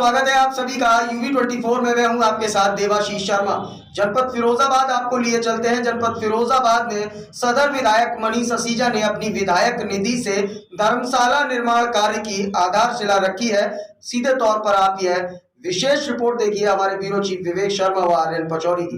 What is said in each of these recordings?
स्वागत है आप सभी का UV24 में। मैं हूं आपके साथ देवाशीष शर्मा। जनपद फिरोजाबाद आपको लिए चलते हैं। जनपद फिरोजाबाद में सदर विधायक मनीष असीजा ने अपनी विधायक निधि से धर्मशाला निर्माण कार्य की आधारशिला रखी है। सीधे तौर पर आप यह विशेष रिपोर्ट देखिए हमारे ब्यूरो चीफ विवेक शर्मा व आर्यन पचौरी की।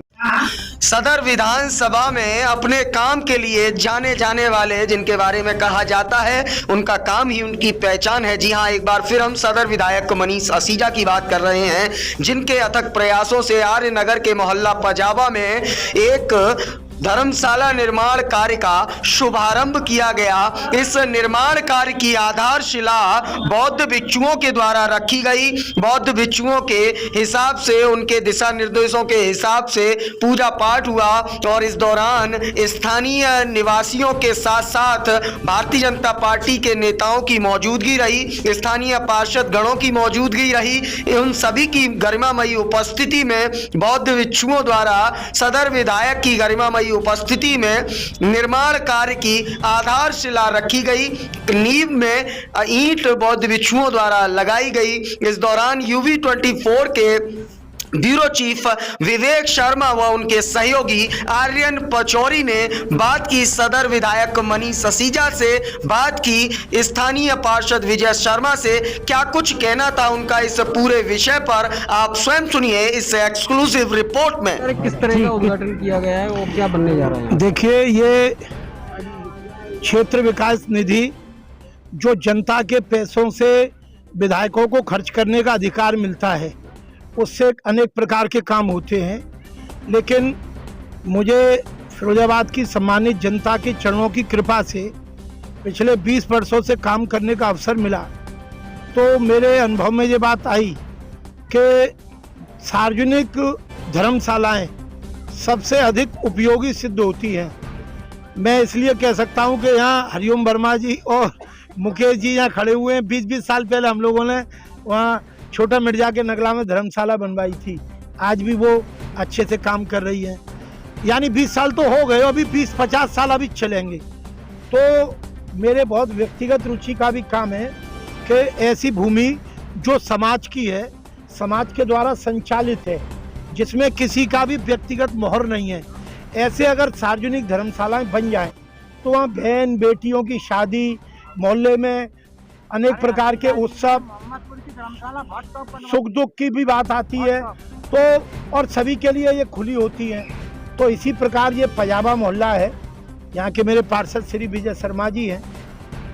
सदर विधानसभा में अपने काम के लिए जाने जाने वाले जिनके बारे में कहा जाता है उनका काम ही उनकी पहचान है। जी हाँ, एक बार फिर हम सदर विधायक मनीष असीजा की बात कर रहे हैं, जिनके अथक प्रयासों से आर्य नगर के मोहल्ला पजाबा में एक धर्मशाला निर्माण कार्य का शुभारंभ किया गया। इस निर्माण कार्य की आधारशिला बौद्ध भिक्षुओं के द्वारा रखी गई। बौद्ध भिक्षुओं के हिसाब से, उनके दिशा निर्देशों के हिसाब से पूजा पाठ हुआ और इस दौरान स्थानीय निवासियों के साथ साथ भारतीय जनता पार्टी के नेताओं की मौजूदगी रही, स्थानीय पार्षद गणों की मौजूदगी रही। उन सभी की गरिमामयी उपस्थिति में बौद्ध भिक्षुओं द्वारा सदर विधायक की गरिमामयी उपस्थिति में निर्माण कार्य की आधारशिला रखी गई। नींव में ईंट बौद्ध भिक्षुओं द्वारा लगाई गई। इस दौरान UV24 के ब्यूरो चीफ विवेक शर्मा व उनके सहयोगी आर्यन पचौरी ने बात की सदर विधायक मनीष असीजा से, बात की स्थानीय पार्षद विजय शर्मा से। क्या कुछ कहना था उनका इस पूरे विषय पर, आप स्वयं सुनिए इस एक्सक्लूसिव रिपोर्ट में। किस तरह का उद्घाटन किया गया है और क्या बनने जा रहा है? देखिए, ये क्षेत्र विकास निधि जो जनता के पैसों से विधायकों को खर्च करने का अधिकार मिलता है, उससे अनेक प्रकार के काम होते हैं, लेकिन मुझे फिरोजाबाद की सम्मानित जनता के चरणों की कृपा से पिछले 20 वर्षों से काम करने का अवसर मिला। तो मेरे अनुभव में ये बात आई कि सार्वजनिक धर्मशालाएं सबसे अधिक उपयोगी सिद्ध होती हैं। मैं इसलिए कह सकता हूं कि यहाँ हरिओम वर्मा जी और मुकेश जी यहाँ खड़े हुए हैं। 20-20 साल पहले हम लोगों ने वहाँ छोटा मिर्जा के नगला में धर्मशाला बनवाई थी। आज भी वो अच्छे से काम कर रही है। यानी 20 साल तो हो गए, अभी 20-50 साल अभी चलेंगे। तो मेरे बहुत व्यक्तिगत रुचि का भी काम है कि ऐसी भूमि जो समाज की है, समाज के द्वारा संचालित है, जिसमें किसी का भी व्यक्तिगत मोहर नहीं है, ऐसे अगर सार्वजनिक धर्मशालाएं बन जाएं तो वहाँ बहन बेटियों की शादी, मोहल्ले में अनेक प्रकार के उत्सव, सुख दुख की भी बात आती है, तो और सभी के लिए ये खुली होती है। तो इसी प्रकार ये पजाबा मोहल्ला है, यहाँ के मेरे पार्षद श्री विजय शर्मा जी हैं।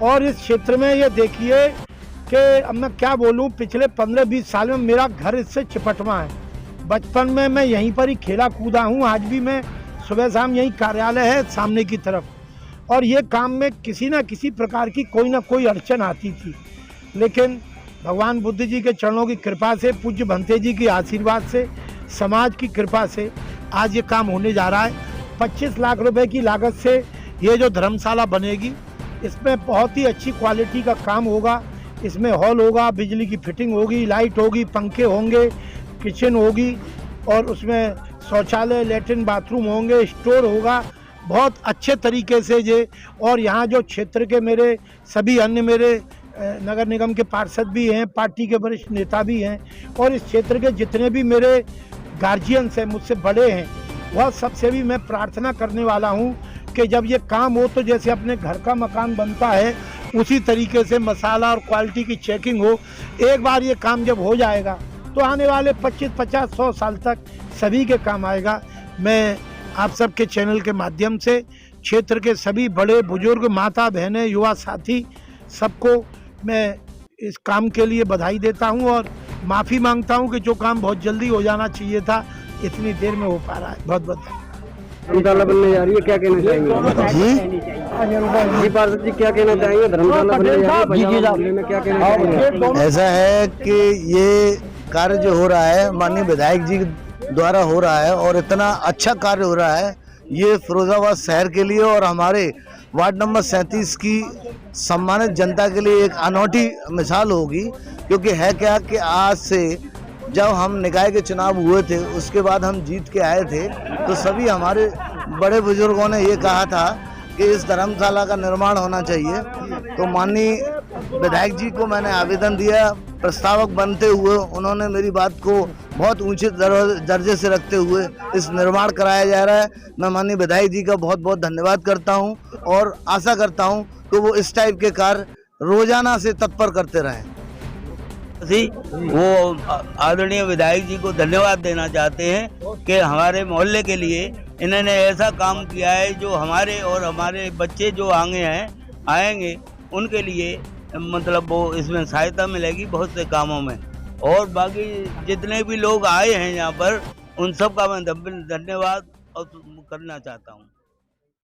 और इस क्षेत्र में ये देखिए कि अब मैं क्या बोलूँ, पिछले 15-20 साल में मेरा घर इससे चिपटवा है। बचपन में मैं यहीं पर ही खेला कूदा हूँ। आज भी मैं सुबह शाम यहीं कार्यालय है सामने की तरफ, और ये काम में किसी न किसी प्रकार की कोई ना कोई अड़चन आती थी, लेकिन भगवान बुद्ध जी के चरणों की कृपा से, पूज्य भंते जी की आशीर्वाद से, समाज की कृपा से आज ये काम होने जा रहा है। 25 लाख रुपए की लागत से ये जो धर्मशाला बनेगी, इसमें बहुत ही अच्छी क्वालिटी का काम होगा। इसमें हॉल होगा, बिजली की फिटिंग होगी, लाइट होगी, पंखे होंगे, किचन होगी, और उसमें शौचालय, लैट्रिन, बाथरूम होंगे, स्टोर होगा, बहुत अच्छे तरीके से ये। और यहाँ जो क्षेत्र के मेरे सभी अन्य मेरे नगर निगम के पार्षद भी हैं, पार्टी के वरिष्ठ नेता भी हैं, और इस क्षेत्र के जितने भी मेरे गार्जियंस हैं, मुझसे बड़े हैं, वह सबसे भी मैं प्रार्थना करने वाला हूं कि जब ये काम हो तो जैसे अपने घर का मकान बनता है उसी तरीके से मसाला और क्वालिटी की चेकिंग हो। एक बार ये काम जब हो जाएगा तो आने वाले 25-50-100 साल तक सभी के काम आएगा। मैं आप सबके चैनल के माध्यम से क्षेत्र के सभी बड़े बुजुर्ग, माता बहनें, युवा साथी, सबको मैं इस काम के लिए बधाई देता हूं और माफ़ी मांगता हूं कि जो काम बहुत जल्दी हो जाना चाहिए था, इतनी देर में हो पा रहा है। बहुत बहुत धर्मशाला बनने जा रही है, क्या कहना चाहेंगे जी पार्षद जी? क्या कहना चाहेंगे? धर्मशाला बनने जा रही है में क्या कहना चाहेंगे? ऐसा है कि ये कार्य जो हो रहा है माननीय विधायक जी द्वारा हो रहा है, और इतना अच्छा कार्य हो रहा है, ये फिरोजाबाद शहर के लिए और हमारे वार्ड नंबर 37 की सम्मानित जनता के लिए एक अनोखी मिसाल होगी। क्योंकि है क्या कि आज से जब हम निकाय के चुनाव हुए थे, उसके बाद हम जीत के आए थे, तो सभी हमारे बड़े बुजुर्गों ने ये कहा था कि इस धर्मशाला का निर्माण होना चाहिए। तो माननीय विधायक जी को मैंने आवेदन दिया, प्रस्तावक बनते हुए उन्होंने मेरी बात को बहुत ऊंचे दर्जे से रखते हुए इस निर्माण कराया जा रहा है। मैं माननीय विधायक जी का बहुत बहुत धन्यवाद करता हूं और आशा करता हूं कि वो इस टाइप के कार्य रोजाना से तत्पर करते रहें। वो आदरणीय विधायक जी को धन्यवाद देना चाहते हैं कि हमारे मोहल्ले के लिए इन्होंने ऐसा काम किया है जो हमारे और हमारे बच्चे जो आगे आएंगे उनके लिए मतलब वो इसमें सहायता मिलेगी बहुत से कामों में। और बाकी जितने भी लोग आए हैं यहाँ पर उन सब का मैं धन्यवाद करना चाहता हूँ।